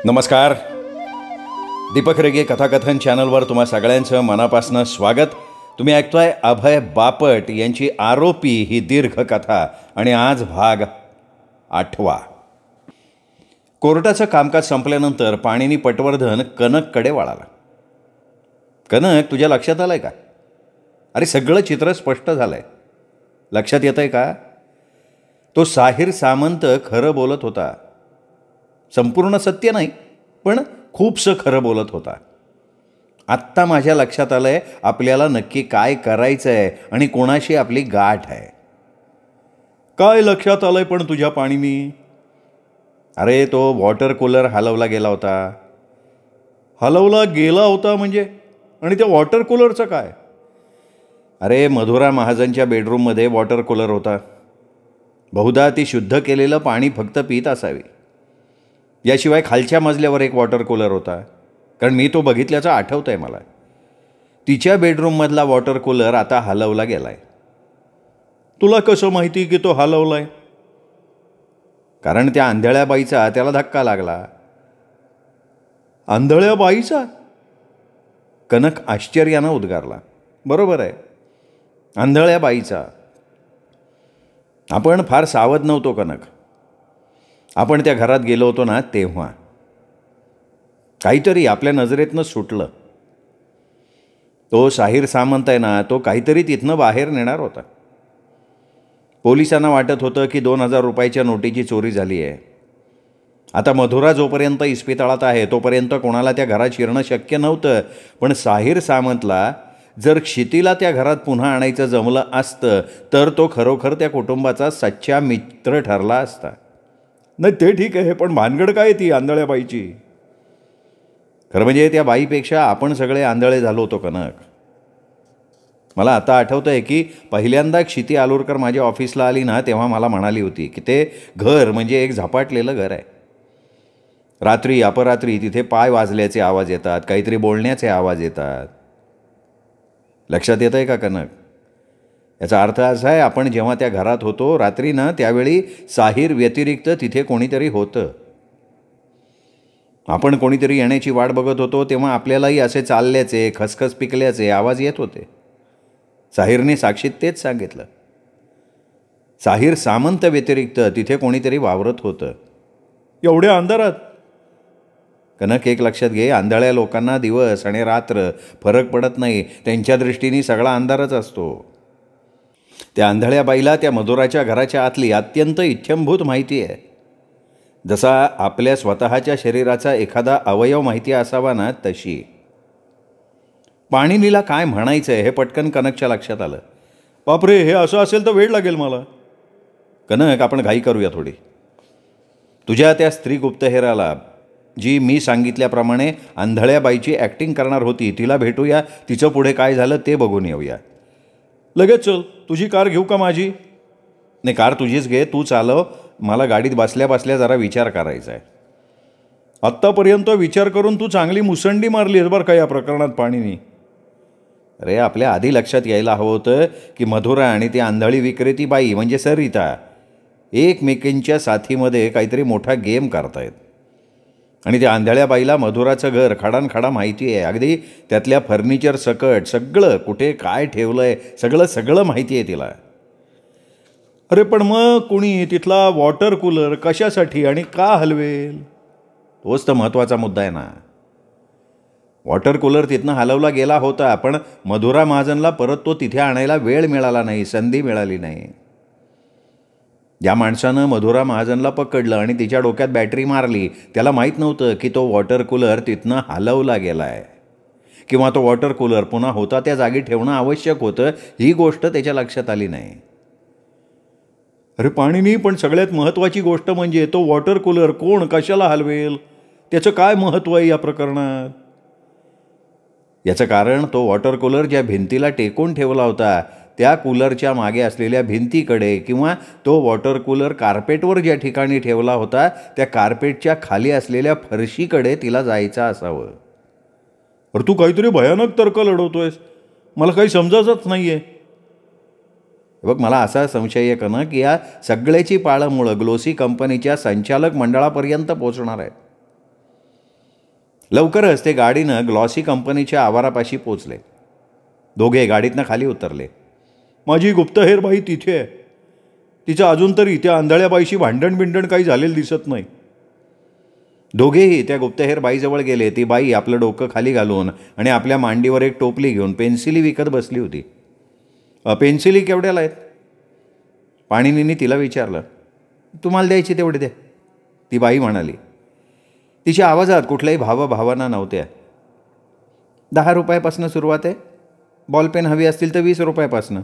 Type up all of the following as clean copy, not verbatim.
नमस्कार. दीपक रेगे कथाकथन चॅनलवर तुम्हा सगळ्यांचं मनापासून स्वागत. तुम्ही ऐकतोय अभय बापट यांची आरोपी ही दीर्घ कथा आणि आज भाग 8. कोर्टाचं कामकाज संपल्यानंतर पाणिनी पटवर्धन कनककडे वळाला. कनक, तुझ्या लक्षात आलं आहे का? अरे सगळं चित्र स्पष्ट झालं आहे. लक्षात येतं आहे का? तो साहिर सामंत खरं बोलत होता. संपूर्ण सत्य नाही, पण खूपसं खरं बोलत होता. आत्ता माझ्या लक्षात आलं आहे आपल्याला नक्की काय करायचं आहे आणि कोणाशी आपली गाठ आहे. काय लक्षात आलं आहे पण तुझ्या पाणिनी? अरे तो वॉटर कूलर हलवला गेला होता. हलवला गेला होता म्हणजे? आणि त्या वॉटर कूलरचं काय? अरे मधुरा महाजनच्या बेडरूममध्ये वॉटर कूलर होता. बहुधा ती शुद्ध केलेलं पाणी फक्त पीत असावी. याशिवाय खालच्या मजल्यावर एक वॉटर कूलर होता, कारण मी तो बघितल्याचं आठवतं आहे मला. तिच्या बेडरूममधला वॉटर कूलर आता हलवला गेला आहे. तुला कसं माहिती की तो हलवला आहे? कारण त्या आंधळ्या बाईचा त्याला धक्का लागला. आंधळ्या बाईचा? कनक आश्चर्यानं उद्गारला. बरोबर आहे, आंधळ्या बाईचा. आपण फार सावध नव्हतो कनक. आपण त्या घरात गेलो होतो ना, तेव्हा काहीतरी आपल्या नजरेतनं सुटलं. तो साहिर सामंत आहे ना, तो काहीतरी तिथनं बाहेर नेणार होता. पोलिसांना वाटत होतं की 2,000 रुपयाच्या नोटीची चोरी झाली आहे. आता मधुरा जोपर्यंत इस्पितळात आहे तोपर्यंत कोणाला त्या घरात शिरणं शक्य नव्हतं. पण साहिर सामंतला जर क्षितीला त्या घरात पुन्हा आणायचं जमलं असतं तर तो खरोखर त्या कुटुंबाचा सच्चा मित्र ठरला असता. नाही ते ठीक आहे, पण भानगड काय ती आंधळ्या बाईची? खरं म्हणजे त्या बाईपेक्षा आपण सगळे आंधळे झालो होतो कनक. मला आता आठवतं आहे की पहिल्यांदा क्षिती आलूरकर माझ्या ऑफिसला आली ना, तेव्हा मला म्हणाली होती की ते घर म्हणजे एक झपाटलेलं घर आहे. रात्री अपरात्री तिथे पाय वाजल्याचे आवाज येतात, काहीतरी बोलण्याचे आवाज येतात. लक्षात येतं आहे का कनक? याचा अर्थ असा आहे, आपण जेव्हा त्या घरात होतो रात्री ना, त्यावेळी साहिर व्यतिरिक्त तिथे कोणीतरी होतं. आपण कोणीतरी येण्याची वाट बघत होतो तेव्हा आपल्यालाही असे चालल्याचे, खसखस पिकल्याचे आवाज येत होते. साहिरने साक्षीत तेच सांगितलं. साहिर सामंत व्यतिरिक्त तिथे कोणीतरी वावरत होतं. एवढ्या अंधारात? कनक, एक लक्षात घे, आंधळ्या लोकांना दिवस आणि रात्र फरक पडत नाही. त्यांच्या दृष्टीने सगळा अंधारच असतो. त्या आंधळ्या बाईला त्या मधुराच्या घराच्या आतली अत्यंत इत्थंभूत माहिती आहे. जसा आपल्या स्वतःच्या शरीराचा एखादा अवयव माहिती असावा ना, तशी. पाणिनीला काय म्हणायचं आहे हे पटकन कनकच्या लक्षात आलं. बापरे, हे असं असेल तर वेळ लागेल मला. कनक, आपण घाई करूया थोडी. तुझ्या त्या स्त्री गुप्तहेराला, जी मी सांगितल्याप्रमाणे आंधळ्या बाईची ॲक्टिंग करणार होती, तिला भेटूया. तिचं पुढे काय झालं ते बघून येऊया. लगेच चल. तुझी कार घेऊ का माझी? नाही, कार तुझीच घे, तू चालव. मला गाडीत बसल्या बसल्या जरा विचार करायचा आहे. आत्तापर्यंत विचार करून तू चांगली मुसंडी मारली आहेस बरं का या प्रकरणात पाणिनी. अरे आपल्या आधी लक्षात यायला हवं होतं की मधुरा आणि ती आंधळी विक्रेती बाई म्हणजे सरिता एकमेकींच्या साथीमध्ये काहीतरी मोठा गेम करतायत. आणि त्या आंधळ्या बाईला मधुराचं घर खडानखडा माहिती आहे. अगदी त्यातल्या फर्निचर सकट सगळं, कुठे काय ठेवलं आहे सगळं माहिती आहे तिला. अरे पण मग कुणी तिथला वॉटर कूलर कशासाठी आणि का हलवेल? तोच तर महत्त्वाचा मुद्दा आहे ना. वॉटर कूलर तिथनं हलवला गेला होता, पण मधुरा महाजनला परत तो तिथे आणायला वेळ मिळाला नाही, संधी मिळाली नाही. ज्या माणसानं मधुरा महाजनला पकडलं आणि तिच्या डोक्यात बॅटरी मारली, त्याला माहीत नव्हतं की तो वॉटर कूलर तिथनं हलवला गेला आहे किंवा तो वॉटर कूलर पुन्हा होता त्या जागी ठेवणं आवश्यक होतं. ही गोष्ट त्याच्या लक्षात आली नाही. अरे पाणिनी, पण सगळ्यात महत्त्वाची गोष्ट म्हणजे तो वॉटर कूलर कोण कशाला हलवेल, त्याचं काय महत्त्व आहे या प्रकरणात? याचं कारण तो वॉटर कूलर ज्या भिंतीला टेकून ठेवला होता त्या कूलरच्या मागे असलेल्या भिंतीकडे किंवा तो वॉटर कूलर कार्पेटवर ज्या ठिकाणी ठेवला होता त्या कार्पेटच्या खाली असलेल्या फरशीकडे तिला जायचं असावं. अरे तू काहीतरी भयानक तर्क लढवतोयस, मला काही समजतच नाही आहे. बघ, मला असा संशय आहे ना की या सगळ्याची पाळंमुळं ग्लोसी कंपनीच्या संचालक मंडळापर्यंत पोचणार आहे. लवकरच ते गाडीनं ग्लॉसी कंपनीच्या आवारापाशी पोचले. दोघे गाडीतनं खाली उतरले. माझी गुप्तहेर बाई तिथे आहे. तिचं अजून तरी त्या आंधळ्या बाईशी भांडण काही झालेलं दिसत नाही. दोघेही त्या गुप्तहेर बाईजवळ गेले. ती बाई आपलं डोकं खाली घालून आणि आपल्या मांडीवर एक टोपली घेऊन पेन्सिली विकत बसली होती. पेन्सिली केवढ्याला आहेत? पाणिनींनी तिला विचारलं. तुम्हाला द्यायची तेवढे द्या, ती बाई म्हणाली. तिच्या आवाजात कुठल्याही भावभावना नव्हत्या. 10 रुपयापासून सुरुवात आहे. बॉलपेन हवी असतील तर 20 रुपयापासून,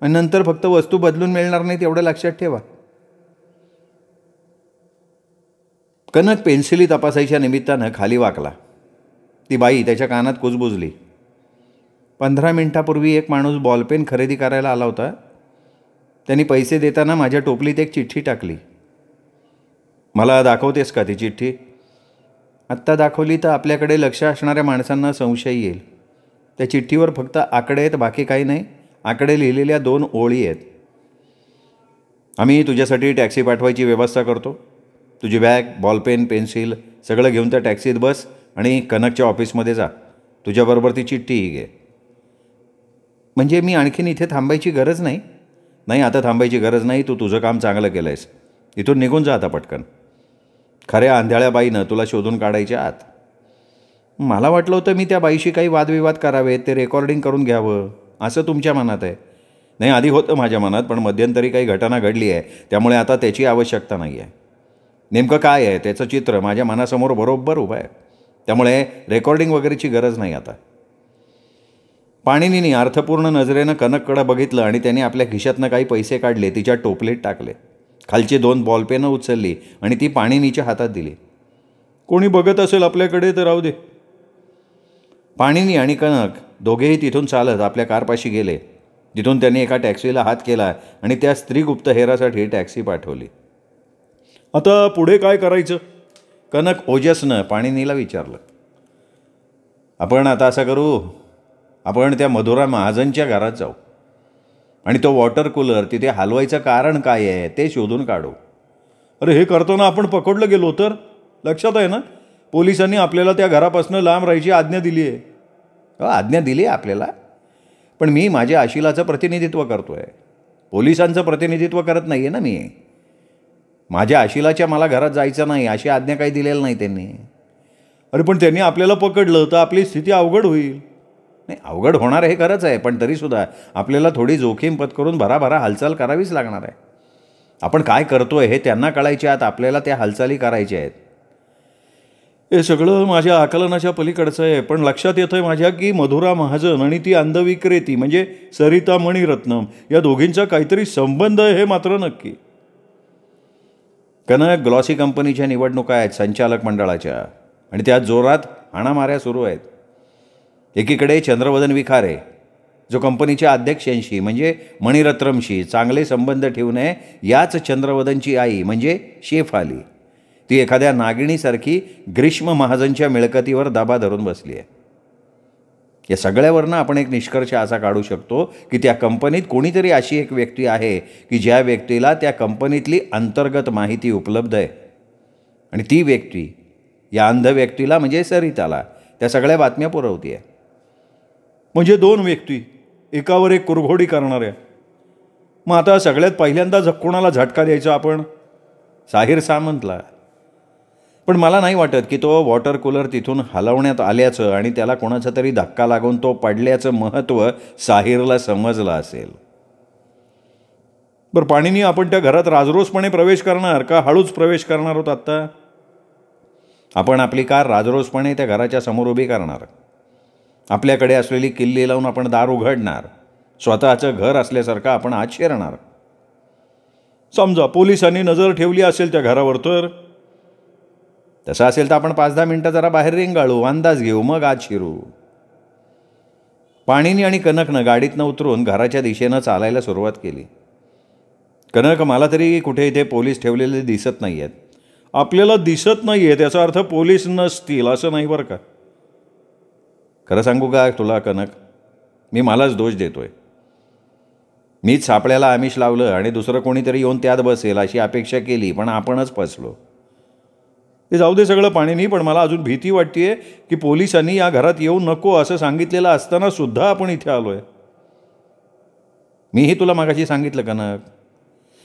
आणि नंतर फक्त वस्तू बदलून मिळणार नाही तेवढं लक्षात ठेवा. कनक पेन्सिली तपासायच्या निमित्तानं खाली वाकला. ती बाई त्याच्या कानात कुजबुजली. 15 मिनिटापूर्वी एक माणूस बॉलपेन खरेदी करायला आला होता. त्यांनी पैसे देताना माझ्या टोपलीत एक चिठ्ठी टाकली. मला दाखवतेस का ती चिठ्ठी? आत्ता दाखवली तर आपल्याकडे लक्ष असणाऱ्या माणसांना संशय येईल. त्या चिठ्ठीवर फक्त आकडे आहेत, बाकी काही नाही. आकडे लिहिलेल्या 2 ओळी आहेत. आम्ही तुझ्यासाठी टॅक्सी पाठवायची व्यवस्था करतो. तुझी बॅग, बॉलपेन, पेन्सिल सगळं घेऊन त्या टॅक्सीत बस आणि कनकच्या ऑफिसमध्ये जा. तुझ्याबरोबर ती चिठ्ठीही घे. म्हणजे मी आणखीन इथे थांबायची गरज नाही? नाही, आता थांबायची गरज नाही. तू तुझं काम चांगलं केलं आहेस. इथून निघून जा आता पटकन. खऱ्या आंधळ्या बाईनं तुला शोधून काढायच्या आत. मला वाटलं होतं मी त्या बाईशी काही वादविवाद करावेत, ते रेकॉर्डिंग करून घ्यावं असं तुमच्या मनात आहे. नाही, आधी होतं माझ्या मनात, पण मध्यंतरी काही घटना घडली आहे, त्यामुळे आता त्याची आवश्यकता नाही आहे. नेमकं काय आहे त्याचं चित्र माझ्या मनासमोर बरोबर उभं आहे. त्यामुळे रेकॉर्डिंग वगैरेची गरज नाही आता. पाणिनींनी अर्थपूर्ण नजरेनं कनककडं बघितलं आणि त्याने आपल्या खिशातनं काही पैसे काढले, तिच्या टोपलीत टाकले. खालची 2 बॉलपेनं उचलली आणि ती पाणिनीच्या हातात दिली. कोणी बघत असेल आपल्याकडे तर राहू दे. पाणिनी आणि कनक दोघेही तिथून चालत आपल्या कारपाशी गेले. तिथून त्यांनी एका टॅक्सीला हात केला आणि त्या स्त्री गुप्तहेरासाठी टॅक्सी पाठवली. आता पुढे काय करायचं? कनक ओजसनं पाणिनीला विचारलं. आपण आता असं करू, आपण त्या मधुरा महाजनच्या घरात जाऊ आणि तो वॉटर कूलर तिथे हलवायचं कारण काय आहे ते शोधून काढू. अरे, हे करताना आपण पकडलं गेलो तर? लक्षात आहे ना, पोलिसांनी आपल्याला त्या घरापासून लांब राहायची आज्ञा दिली आहे. आज्ञा दिली आहे आपल्याला, पण मी माझ्या आशिलाचं प्रतिनिधित्व करतो आहे. पोलिसांचं प्रतिनिधित्व करत नाही आहे ना मी. माझ्या आशिलाच्या मला घरात जायचं नाही अशी आज्ञा काही दिलेलं नाही त्यांनी. अरे, पण त्यांनी आपल्याला पकडलं तर आपली स्थिती अवघड होईल. नाही, अवघड होणार हे खरंच आहे, पण तरीसुद्धा आपल्याला थोडी जोखीम पत्करून भराभरा हालचाल करावीच लागणार आहे. आपण काय करतोय हे त्यांना कळायचे आत आपल्याला त्या हालचाली करायच्या आहेत. हे सगळं माझ्या आकलनाच्या पलीकडचं आहे, पण लक्षात येतं आहे माझ्या की मधुरा महाजन आणि ती अंधविक्रेती म्हणजे सरिता मणिरत्नम या दोघींचा काहीतरी संबंध आहे, हे मात्र नक्की. कनक ग्लॉसी कंपनीच्या निवडणुका आहेत संचालक मंडळाच्या, आणि त्यात जोरात हाणामाऱ्या सुरू आहेत. एकीकडे चंद्रवदन विखारे जो कंपनीच्या अध्यक्षांशी म्हणजे मणिरत्नमशी चांगले संबंध ठेवू नये याच चंद्रवदनची आई म्हणजे शेफाली, ती एखाद्या नागिणीसारखी ग्रीष्म महाजनच्या मिळकतीवर दाबा धरून बसली आहे. या सगळ्यावरनं आपण एक निष्कर्ष असा काढू शकतो की त्या कंपनीत कोणीतरी अशी एक व्यक्ती आहे की ज्या व्यक्तीला त्या कंपनीतली अंतर्गत माहिती उपलब्ध आहे, आणि ती व्यक्ती या अंध व्यक्तीला म्हणजे सरिताला त्या सगळ्या बातम्या पुरवते आहे. म्हणजे 2 व्यक्ती एकावर एक कुरघोडी करणाऱ्या. मग आता सगळ्यात पहिल्यांदा कोणाला झटका द्यायचा आपण? साहिर सामंतला. पण मला नाही वाटत की तो वॉटर कूलर तिथून हलवण्यात आल्याचं आणि त्याला कोणाचा तरी धक्का लागून तो पडल्याचं महत्त्व साहिरला समजलं असेल. बरं, पाणिनी, आपण त्या घरात राजरोसपणे प्रवेश करणार का हळूच प्रवेश करणार आहोत आत्ता? आपण आपली कार राजरोसपणे त्या घराच्या समोर उभी करणार. आपल्याकडे असलेली किल्ली लावून आपण दार उघडणार. स्वतःचं घर असल्यासारखं आपण आत शिरणार. समजा पोलिसांनी नजर ठेवली असेल त्या घरावर तर? तसं असेल तर आपण 5-10 मिनटं जरा बाहेर रेंगाळू, अंदाज घेऊ, मग आत शिरू. पाणिनी आणि कनकनं गाडीतनं उतरून घराच्या दिशेनं चालायला सुरुवात केली. कनक, मला तरी कुठे इथे पोलीस ठेवलेले दिसत नाही आहेत. आपल्याला दिसत नाही आहे त्याचा अर्थ पोलीस नसतील असं नाही बरं का. खरं सांगू का तुला कनक, मी मलाच दोष देतोय. मीच सापळ्याला आमिष लावलं आणि दुसरं कोणीतरी येऊन त्यात बसेल अशी अपेक्षा केली, पण आपणच फसलो. ते जाऊ दे सगळं पाणीनी, पण मला अजून भीती वाटते की पोलिसांनी या घरात येऊ नको असं सांगितलेलं असताना सुद्धा आपण इथे आलो आहे. मीही तुला मागाशी सांगितलं कनक,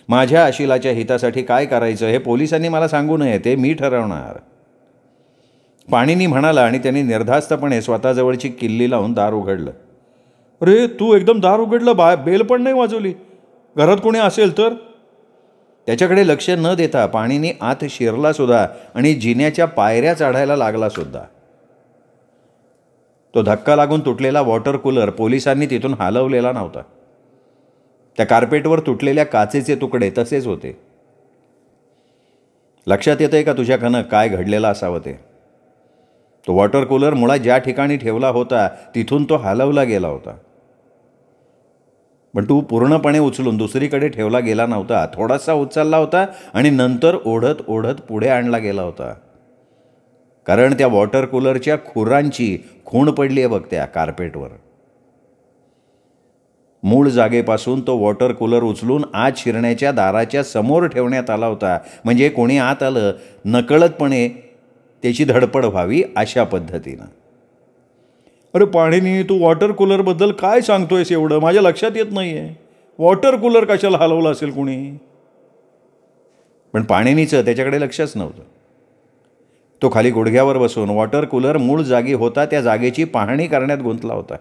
माझ्या अशिलाच्या हितासाठी काय करायचं हे पोलिसांनी मला सांगू नये, ते मी ठरवणार. पाणीनी म्हणाला आणि त्यांनी निर्धास्तपणे स्वतःजवळची किल्ली लावून दार उघडलं. अरे तू एकदम दार उघडलं, बेल पण नाही वाजवली, घरात कोणी असेल तर? त्याच्याकडे लक्ष न देता पाणीनी आत शिरला सुद्धा आणि जिन्याच्या पायऱ्या चढायला लागला सुद्धा. तो धक्का लागून तुटलेला वॉटर कूलर पोलिसांनी तिथून हलवलेला नव्हता. त्या कार्पेटवर तुटलेल्या काचेचे तुकडे तसेच होते. लक्षात येतंय का तुझ्या कनक काय घडलेलं असावं ते? तो वॉटर कूलर मुळात ज्या ठिकाणी ठेवला होता तिथून तो हलवला गेला होता, पण तू पूर्णपणे उचलून दुसरीकडे ठेवला गेला नव्हता. थोडासा उचलला होता आणि नंतर ओढत ओढत पुढे आणला गेला होता. कारण त्या वॉटर कूलरच्या खुरांची खूण पडली आहे बघ त्या कार्पेटवर. मूळ जागेपासून तो वॉटर कूलर उचलून आत शिरण्याच्या दाराच्या समोर ठेवण्यात आला होता, म्हणजे कोणी आत आलं नकळतपणे त्याची धडपड व्हावी अशा पद्धतीनं. अरे पाणीनी, तू वॉटर कूलरबद्दल काय सांगतोयस एवढं? माझ्या लक्षात येत नाही आहे. वॉटर कूलर कशाला हलवलं असेल कोणी? पण पाणीनीचं त्याच्याकडे लक्षच नव्हतं. तो खाली गुडघ्यावर बसून वॉटर कूलर मूळ जागी होता त्या जागेची पाहणी करण्यात गुंतला होता.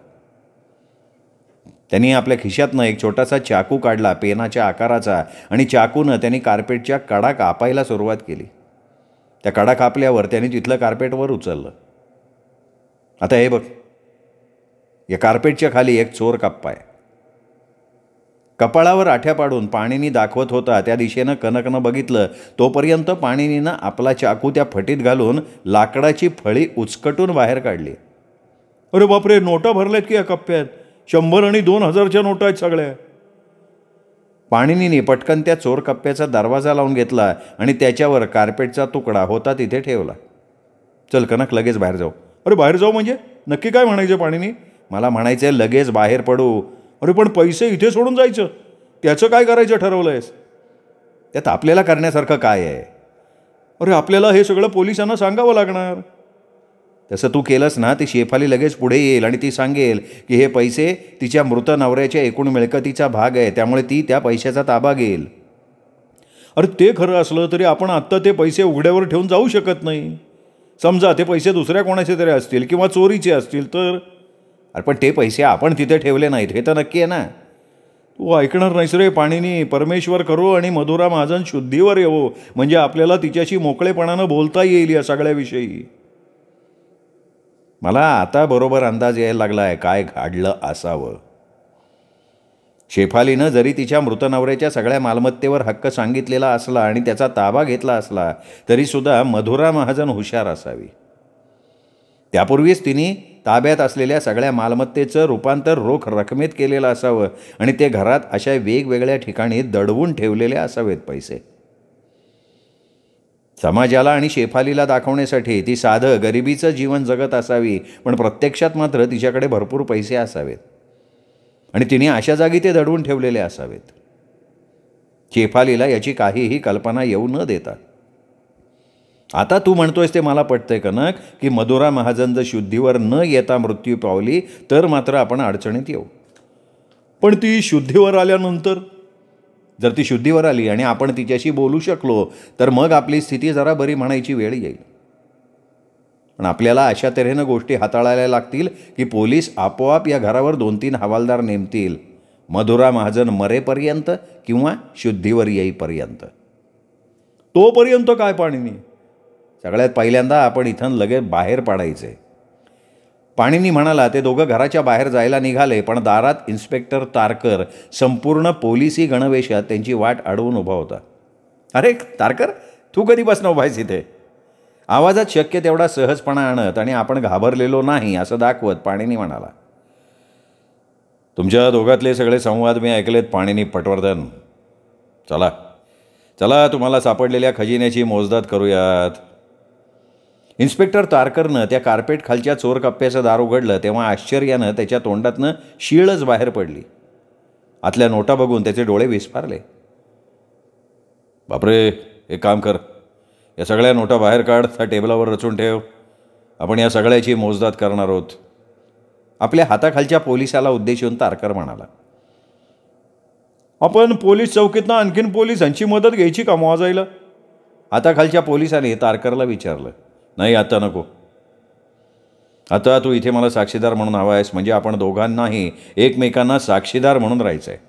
त्यांनी आपल्या खिशातनं एक छोटासा चाकू काढला पेनाच्या आकाराचा आणि चाकूनं त्यांनी कार्पेटच्या कडा कापायला सुरुवात केली. त्या कडा कापल्यावर त्यांनी तिथलं कार्पेटवर उचललं. आता हे बघ, या कार्पेटच्या खाली एक चोर कप्पा आहे. कपाळावर आठ्या पाडून पाणीनी दाखवत होता त्या दिशेनं कनकनं बघितलं. तोपर्यंत पाणीनीनं आपला चाकू त्या फटीत घालून लाकडाची फळी उचकटून बाहेर काढली. अरे बापरे, नोटा भरल्यात की या कप्प्यात? 100 आणि 2000च्या नोटा आहेत सगळ्या. पाणीनीने पटकन त्या चोर कप्प्याचा दरवाजा लावून घेतला आणि त्याच्यावर कार्पेटचा तुकडा होता तिथे ठेवला. चल कनक, लगेच बाहेर जाऊ. अरे बाहेर जाऊ म्हणजे नक्की काय म्हणायचं पाणीनी? मला म्हणायचं लगेच बाहेर पडू. अरे पण पैसे इथे सोडून जायचं, त्याचं काय करायचं ठरवलं आहेस? त्यात आपल्याला करण्यासारखं काय आहे? अरे आपल्याला हे सगळं पोलिसांना सांगावं लागणार. तसं तू केलंस ना, ती शेफाली लगेच पुढे येईल आणि ती सांगेल की हे पैसे तिच्या मृत नवऱ्याच्या एकूण मिळकतीचा भाग आहे, त्यामुळे ती त्या पैशाचा ताबा घेईल. अरे ते खरं असलं तरी आपण आत्ता ते पैसे उघड्यावर ठेवून जाऊ शकत नाही. समजा ते पैसे दुसऱ्या कोणाचे तरी असतील किंवा चोरीचे असतील तर? अरे पण ते पैसे आपण तिथे ठेवले नाहीत हे तर नक्की आहे ना. तू ऐकणार नाहीस रे पाणीनी. परमेश्वर करो आणि मधुरा महाजन शुद्धीवर येवो, म्हणजे आपल्याला तिच्याशी मोकळेपणानं बोलता येईल या सगळ्याविषयी. मला आता बरोबर अंदाज यायला लागला आहे काय घडलं असावं. शेफालीनं जरी तिच्या मृत नवऱ्याच्या सगळ्या मालमत्तेवर हक्क सांगितलेला असला आणि त्याचा ताबा घेतला असला तरीसुद्धा मधुरा महाजन हुशार असावी. त्यापूर्वीच तिने ताब्यात असलेल्या सगळ्या मालमत्तेचं रूपांतर रोख रकमेत केलेलं असावं आणि ते घरात अशा वेगवेगळ्या ठिकाणी दडवून ठेवलेले असावेत पैसे. समाजाला आणि शेफालीला दाखवण्यासाठी ती साधं गरिबीचं जीवन जगत असावी, पण प्रत्यक्षात मात्र तिच्याकडे भरपूर पैसे असावेत आणि तिने अशा जागी ते दडवून ठेवलेले असावेत. शेफालीला याची काहीही कल्पना येऊ न देता. आता तू म्हणतोयस ते मला पटतंय कनक की मधुरा महाजन जर शुद्धीवर न येता मृत्यू पावली तर मात्र आपण अडचणीत येऊ. पण ती शुद्धीवर आल्यानंतर? जर ती शुद्धीवर आली आणि आपण तिच्याशी बोलू शकलो तर मग आपली स्थिती जरा बरी म्हणायची वेळ येईल. पण आपल्याला अशा तऱ्हेनं गोष्टी हाताळायला लागतील की पोलीस आपोआप या घरावर 2-3 हवालदार नेमतील, मधुरा महाजन मरेपर्यंत किंवा शुद्धीवर येईपर्यंत. तोपर्यंत काय पाणीनी? सगळ्यात पहिल्यांदा आपण इथून लगेच बाहेर पाडायचे. पाणीनी म्हणाला. ते दोघं घराच्या बाहेर जायला निघाले, पण दारात इन्स्पेक्टर तारकर संपूर्ण पोलिसी गणवेशात त्यांची वाट अडवून उभा होता. अरे तारकर, तू कधीपासून उभा आहेस इथे? आवाजात शक्य तेवढा सहजपणा आणत आणि आपण घाबरलेलो नाही असं दाखवत पाणीनी म्हणाला. तुमच्या दोघातले सगळे संवाद मी ऐकलेत पाणीनी पटवर्धन. चला चला, तुम्हाला सापडलेल्या खजिन्याची मोजदाद करूयात. इन्स्पेक्टर तारकरनं त्या कार्पेट खालच्या चोर कप्प्याचं दार उघडलं तेव्हा आश्चर्यानं त्याच्या तोंडातनं शीळच बाहेर पडली. आतल्या नोटा बघून त्याचे डोळे विस्फारले. बापरे, एक काम कर, या सगळ्या नोटा बाहेर काढ, त्या टेबलावर रचून ठेव. आपण या सगळ्याची मोजदाद करणार आहोत. आपल्या हाताखालच्या पोलिसाला उद्देशून तारकर म्हणाला. आपण पोलीस चौकीतनं आणखीन पोलिसांची मदत घ्यायची का मोजायला? हाताखालच्या पोलिसाने तारकरला विचारलं. नाही, आता नको. आता तू इथे मला साक्षीदार म्हणून हवा आहेस, म्हणजे आपण दोघांनाही एकमेकांना साक्षीदार म्हणून राहायचं आहे.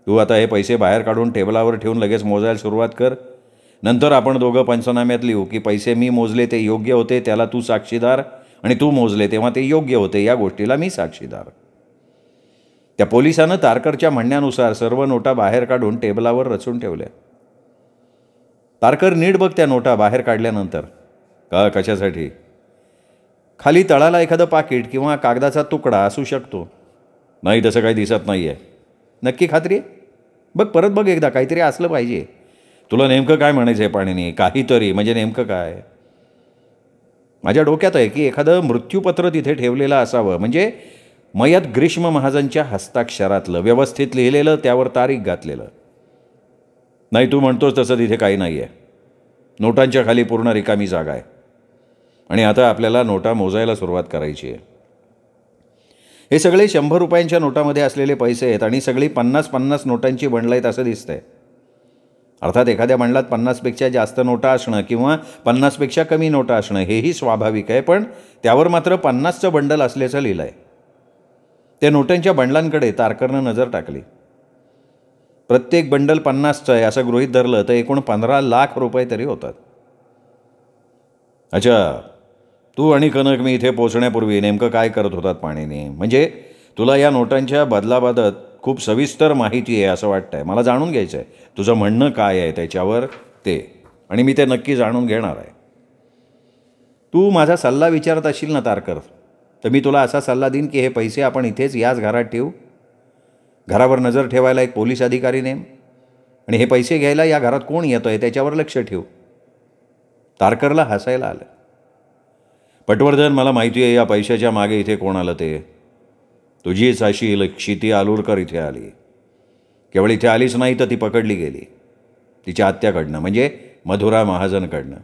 तू आता हे पैसे बाहेर काढून टेबलावर ठेवून लगेच मोजायला सुरुवात कर. नंतर आपण दोघं पंचनाम्यात लिहू की पैसे मी मोजले ते योग्य होते, त्याला तू साक्षीदार, आणि तू मोजले तेव्हा ते योग्य होते, या गोष्टीला मी साक्षीदार. त्या पोलिसानं तारकरच्या म्हणण्यानुसार सर्व नोटा बाहेर काढून टेबलावर रचून ठेवल्या. तारकर नीट बघ त्या नोटा बाहेर काढल्यानंतर. का, कशासाठी? खाली तळाला एखादं पाकिट किंवा कागदाचा तुकडा असू शकतो. नाही, तसं काही दिसत नाही आहे. नक्की खात्री आहे? बघ, परत बघ एकदा. काहीतरी असलं पाहिजे. तुला नेमकं काय म्हणायचं आहे पाणीनी? काहीतरी म्हणजे नेमकं काय? माझ्या डोक्यात आहे की एखादं मृत्यूपत्र तिथे ठेवलेलं असावं, म्हणजे मयत ग्रीष्म महाजनच्या हस्ताक्षरातलं, व्यवस्थित लिहिलेलं, त्यावर तारीख घातलेलं. नाही, तू म्हणतोस तसं तिथे काही नाही आहे. नोटांच्या खाली पूर्ण रिकामी जागा आहे. आणि आता आपल्याला नोटा मोजायला सुरुवात करायची आहे. हे सगळे 100 रुपयांच्या नोटामध्ये असलेले पैसे आहेत आणि सगळी 50-50 नोटांची बंडलं आहेत असं दिसतंय. अर्थात एखाद्या बंडलात 50पेक्षा जास्त नोटा असणं किंवा 50पेक्षा कमी नोटा असणं हेही स्वाभाविक आहे, पण त्यावर मात्र 50चं बंडल असल्याचं लिहिलं आहे. त्या नोटांच्या बंडलांकडे तारकरनं नजर टाकली. प्रत्येक बंडल 50चं आहे असं गृहीत धरलं तर एकूण 15 लाख रुपये तरी होतात. अच्छा, तू आणि कनक मी इथे पोचण्यापूर्वी नेमकं काय करत होतात पाणीने? म्हणजे तुला या नोटांच्या बदलाबाबत खूप सविस्तर माहिती आहे असं वाटतंय. मला जाणून घ्यायचं आहे तुझं म्हणणं काय आहे त्याच्यावर ते, आणि मी ते नक्की जाणून घेणार आहे. तू माझा सल्ला विचारत असशील ना तारकर, तर मी तुला असा सल्ला देईन की हे पैसे आपण इथेच याच घरात ठेवू. घरावर नजर ठेवायला एक पोलीस अधिकारी नेम, आणि हे पैसे घ्यायला या घरात कोण येतं आहे त्याच्यावर लक्ष ठेवू. तारकरला हसायला आलं. पटवर्धन, मला माहिती आहे या पैशाच्या मागे इथे कोण आलं ते. तुझीच अशी क्षिती आलूरकर इथे आली. केवळ इथे आलीच नाही तर ती पकडली गेली तिच्या आत्याकडनं, म्हणजे मधुरा महाजनकडनं.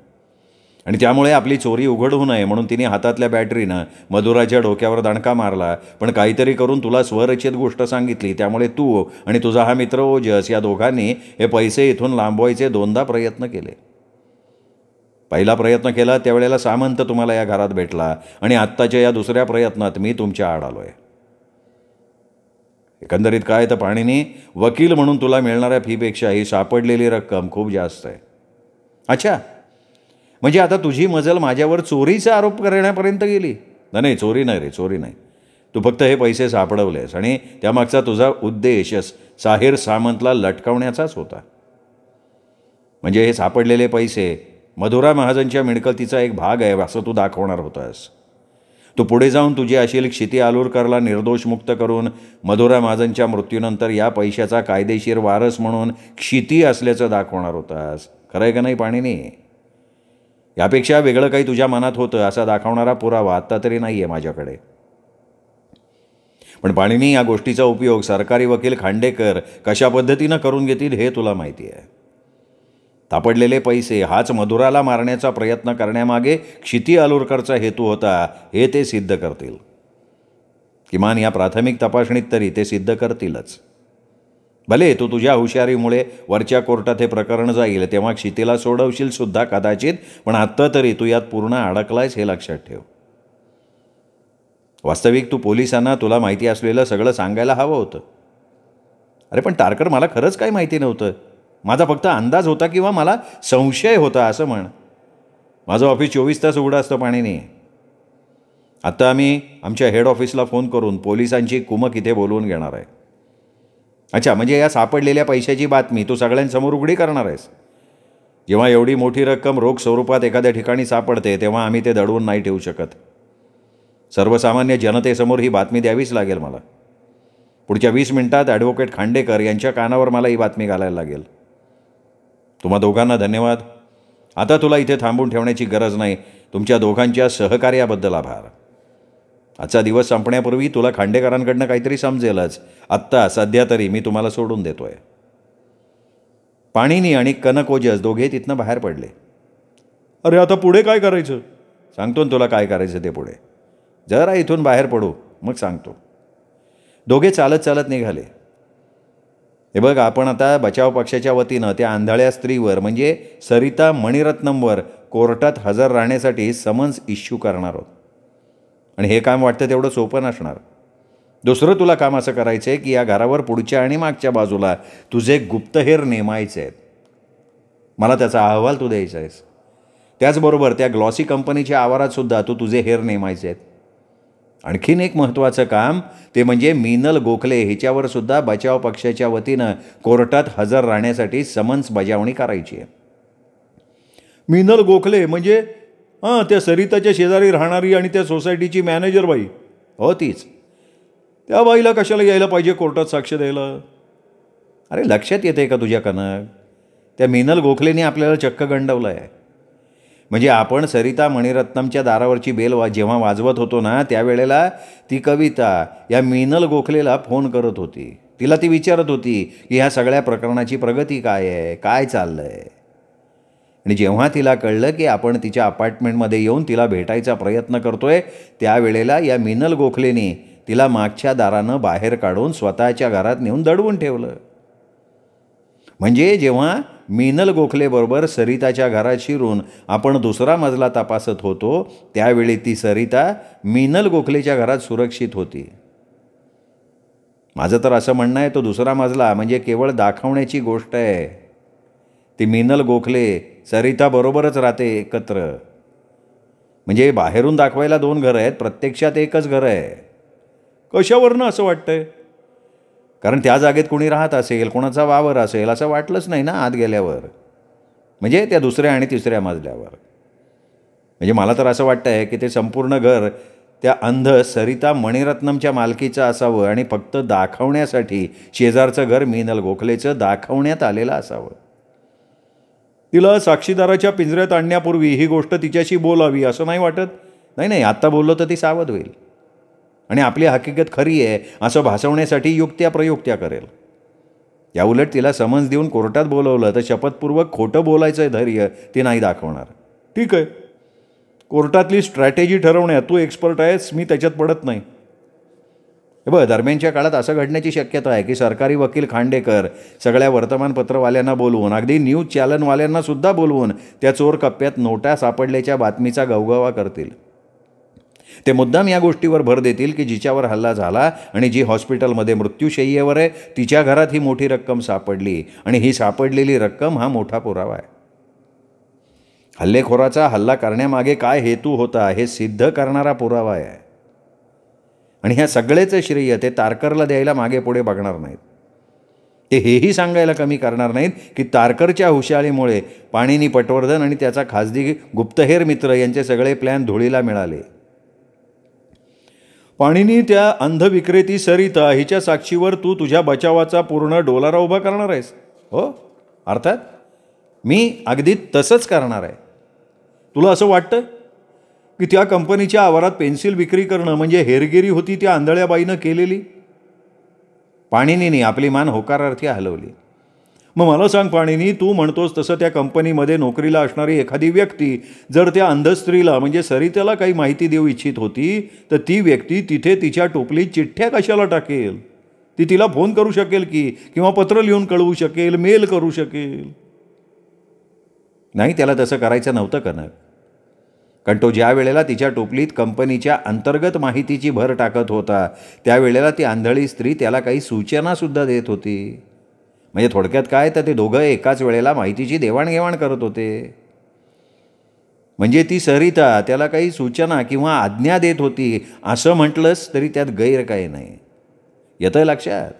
आणि त्यामुळे आपली चोरी उघड होऊ नये म्हणून तिने हातातल्या बॅटरीनं मधुराच्या डोक्यावर दणका मारला. पण काहीतरी करून तुला स्वरचित गोष्ट सांगितली, त्यामुळे तू आणि तुझा हा मित्र ओजस या दोघांनी हे पैसे इथून लांबवायचे 2दा प्रयत्न केले. पहिला प्रयत्न केला त्यावेळेला सामंत तुम्हाला या घरात भेटला, आणि आत्ताच्या या दुसऱ्या प्रयत्नात मी तुमच्या आड आलो आहे. एकंदरीत काय तर पाणीनी, वकील म्हणून तुला मिळणाऱ्या फीपेक्षा ही सापडलेली रक्कम खूप जास्त आहे. अच्छा, म्हणजे आता तुझी मजल माझ्यावर चोरीचा आरोप करण्यापर्यंत गेली? नाही, चोरी नाही रे, चोरी नाही. तू फक्त हे पैसे सापडवलेस आणि त्यामागचा तुझा उद्देश साहिर सामंतला लटकावण्याचाच होता. म्हणजे हे सापडलेले पैसे मधुरा महाजनच्या मिळकतीचा एक भाग आहे असं तू दाखवणार होतास. तू पुढे जाऊन तुझी अशी क्षिती आलूरकरला निर्दोष मुक्त करून मधुरा महाजनच्या मृत्यूनंतर या पैशाचा कायदेशीर वारस म्हणून क्षिती असल्याचं दाखवणार होतास. खरं आहे का नाही पाणीनी? यापेक्षा वेगळं काही तुझ्या मनात होतं असा दाखवणारा पुरावा आत्ता तरी नाही आहे माझ्याकडे. पण पाणीनी, या गोष्टीचा उपयोग सरकारी वकील खांडेकर कशा पद्धतीनं करून घेतील हे तुला माहिती आहे. सापडलेले पैसे हाच मधुराला मारण्याचा प्रयत्न करण्यामागे क्षिती आलूरकरचा हेतू होता हे ते सिद्ध करतील. किमान या प्राथमिक तपासणीत तरी ते सिद्ध करतीलच. भले तू तुझ्या हुशारीमुळे वरच्या कोर्टात हे प्रकरण जाईल तेव्हा क्षितीला सोडवशील सुद्धा कदाचित, पण आत्ता तरी तू यात पूर्ण अडकलायस हे लक्षात ठेव. वास्तविक तू पोलिसांना तुला माहिती असलेलं सगळं सांगायला हवं होतं. अरे पण तारकर, मला खरंच काही माहिती नव्हतं. माझा फक्त अंदाज होता किंवा मला संशय होता असं म्हण. माझं ऑफिस 24 तास उघडं असतं पाणीने. आत्ता आम्ही आमच्या हेड ऑफिसला फोन करून पोलिसांची कुमक इथे बोलवून घेणार आहे. अच्छा, म्हणजे या सापडलेल्या पैशाची बातमी तू सगळ्यांसमोर उघडी करणार आहेस? जेव्हा एवढी मोठी रक्कम रोख स्वरूपात एखाद्या ठिकाणी सापडते तेव्हा आम्ही ते दडवून नाही ठेवू शकत. सर्वसामान्य जनतेसमोर ही बातमी द्यावीच लागेल मला. पुढच्या 20 मिनिटात ॲडव्होकेट खांडेकर यांच्या कानावर मला ही बातमी घालायला लागेल. तुम्हा दोघांना धन्यवाद. आता तुला इथे थांबून ठेवण्याची गरज नाही. तुमच्या दोघांच्या सहकार्याबद्दल आभार. आजचा दिवस संपण्यापूर्वी तुला खांडेकरांकडनं काहीतरी समजेलच. आत्ता सध्या तरी मी तुम्हाला सोडून देतोय. पाणीनी आणि कनक ओजस दोघे तिथनं बाहेर पडले. अरे आता पुढे काय करायचं? सांगतो ना तुला काय करायचं ते पुढे. जरा इथून बाहेर पडू मग सांगतो. दोघे चालत चालत निघाले. हे बघ, आपण आता बचाव पक्षाच्या वतीनं त्या आंधळ्या स्त्रीवर म्हणजे सरिता मणिरत्नमवर कोर्टात हजर राहण्यासाठी समन्स इश्यू करणार आहोत. आणि हे काम वाटतं तेवढं सोपं नसणार. दुसरं तुला काम असं करायचं आहे की या घरावर पुढच्या आणि मागच्या बाजूला तुझे गुप्तहेर नेमायचे आहेत. मला त्याचा अहवाल तू द्यायचा आहेस. त्याचबरोबर त्या ग्लॉसी कंपनीच्या आवारातसुद्धा तुझे हेर नेमायचे आहेत. आणखीन एक महत्त्वाचं काम ते म्हणजे मीनल गोखले हिच्यावर सुद्धा बचाव पक्षाच्या वतीनं कोर्टात हजर राहण्यासाठी समन्स बजावणी करायची आहे. मीनल गोखले म्हणजे त्या सरिताच्या शेजारी राहणारी आणि त्या सोसायटीची मॅनेजर बाई. हो तीच. त्या बाईला कशाला यायला पाहिजे कोर्टात साक्ष द्यायला? अरे लक्षात येते का तुझ्या कनक? त्या मीनल गोखलेने आपल्याला चक्क गंडवलं आहे. म्हणजे आपण सरिता मणिरत्नमच्या दारावरची बेल जेव्हा वाजवत होतो ना त्यावेळेला ती कविता या मीनल गोखलेला फोन करत होती. तिला ती विचारत होती की ह्या सगळ्या प्रकरणाची प्रगती काय आहे, काय चाललं आहे. आणि जेव्हा तिला कळलं की आपण तिच्या अपार्टमेंटमध्ये येऊन तिला भेटायचा प्रयत्न करतोय त्यावेळेला या मीनल गोखलेने तिला मागच्या दारानं बाहेर काढून स्वतःच्या घरात नेऊन दडवून ठेवलं. म्हणजे जेव्हा मीनल गोखलेबरोबर सरिताच्या घरात शिरून आपण दुसरा मजला तपासत होतो त्यावेळी ती सरिता मीनल गोखलेच्या घरात सुरक्षित होती. माझं तर असं म्हणणं आहे तो दुसरा मजला म्हणजे केवळ दाखवण्याची गोष्ट आहे. ती मीनल गोखले सरिताबरोबरच राहते एकत्र. म्हणजे बाहेरून दाखवायला 2 घरं आहेत, प्रत्यक्षात एकच घरं आहे. कशावरनं असं वाटतंय? कारण त्या जागेत कोणी राहत असेल, कोणाचा वावर असेल असं वाटलंच नाही ना आत गेल्यावर. म्हणजे त्या दुसऱ्या आणि तिसऱ्या मजल्यावर. म्हणजे मला तर असं वाटतं आहे की ते संपूर्ण घर त्या अंध सरिता मणिरत्नमच्या मालकीचं असावं आणि फक्त दाखवण्यासाठी शेजारचं घर मीनल गोखलेचं दाखवण्यात आलेलं असावं. तिला साक्षीदाराच्या पिंजऱ्यात आणण्यापूर्वी ही गोष्ट तिच्याशी बोलावी असं नाही वाटत? नाही, आत्ता बोललो तर ती सावध होईल आणि आपली हकीकत खरी आहे असं भासवण्यासाठी युक्त्या प्रयुक्त्या करेल. याउलट तिला समन्स देऊन कोर्टात बोलवलं तर शपथपूर्वक खोटं बोलायचं धैर्य ती नाही दाखवणार. ठीक आहे, कोर्टातली स्ट्रॅटेजी ठरवण्यात तू एक्सपर्ट आहेस, मी त्याच्यात पडत नाही. हे बघ, दरम्यानच्या काळात असं घडण्याची शक्यता आहे की सरकारी वकील खांडेकर सगळ्या वर्तमानपत्रवाल्यांना बोलवून अगदी न्यूज चॅनलवाल्यांना सुद्धा बोलवून त्या चोर कप्प्यात नोटा सापडल्याच्या बातमीचा गवगवा करतील. ते मुद्दाम या गोष्टीवर भर देतील की जिच्यावर हल्ला झाला आणि जी हॉस्पिटलमध्ये मृत्यूशय्येवर आहे तिच्या घरात ही मोठी रक्कम सापडली आणि ही सापडलेली रक्कम हा मोठा पुरावा आहे. हल्लेखोराचा हल्ला करण्यामागे काय हेतू होता हे सिद्ध करणारा पुरावा आहे. आणि ह्या सगळेच श्रेय ते तारकरला द्यायला मागे पुढे बघणार नाहीत. ते हेही सांगायला कमी करणार नाहीत की तारकरच्या हुशारीमुळे पाणिनी पटवर्धन आणि त्याचा खाजगी गुप्तहेर मित्र यांचे सगळे प्लॅन धुळीला मिळाले. पाणिनी त्या अंधविक्रेती सरिता हिच्या साक्षीवर तू तुझ्या बचावाचा पूर्ण डोलारा उभा करणार आहेस? हो, अर्थात मी अगदी तसंच करणार आहे. तुला असं वाटतं की त्या कंपनीच्या आवारात पेन्सिल विक्री करणं म्हणजे हेरगिरी होती त्या आंधळ्या बाईनं केलेली? पाणिनीने आपली मान होकारार्थी हलवली. मग मला सांग पाणिनी, तू म्हणतोस तसं त्या कंपनीमध्ये नोकरीला असणारी एखादी व्यक्ती जर त्या अंध स्त्रीला म्हणजे सरितेला काही माहिती देऊ इच्छित होती तर ती व्यक्ती तिथे तिच्या टोपलीत चिठ्ठ्या कशाला टाकेल? ती तिला फोन करू शकेल की किंवा पत्र लिहून कळवू शकेल, मेल करू शकेल. नाही, त्याला तसं करायचं नव्हतं कनक. कारण तो ज्या वेळेला तिच्या टोपलीत कंपनीच्या अंतर्गत माहितीची भर टाकत होता त्यावेळेला ती आंधळी स्त्री त्याला काही सूचनासुद्धा देत होती. म्हणजे थोडक्यात काय तर ते दोघं एकाच वेळेला माहितीची देवाणघेवाण करत होते. म्हणजे ती सरिता त्याला काही सूचना किंवा आज्ञा देत होती असं म्हटलंस तरी त्यात गैर काही नाही. येतंय लक्षात?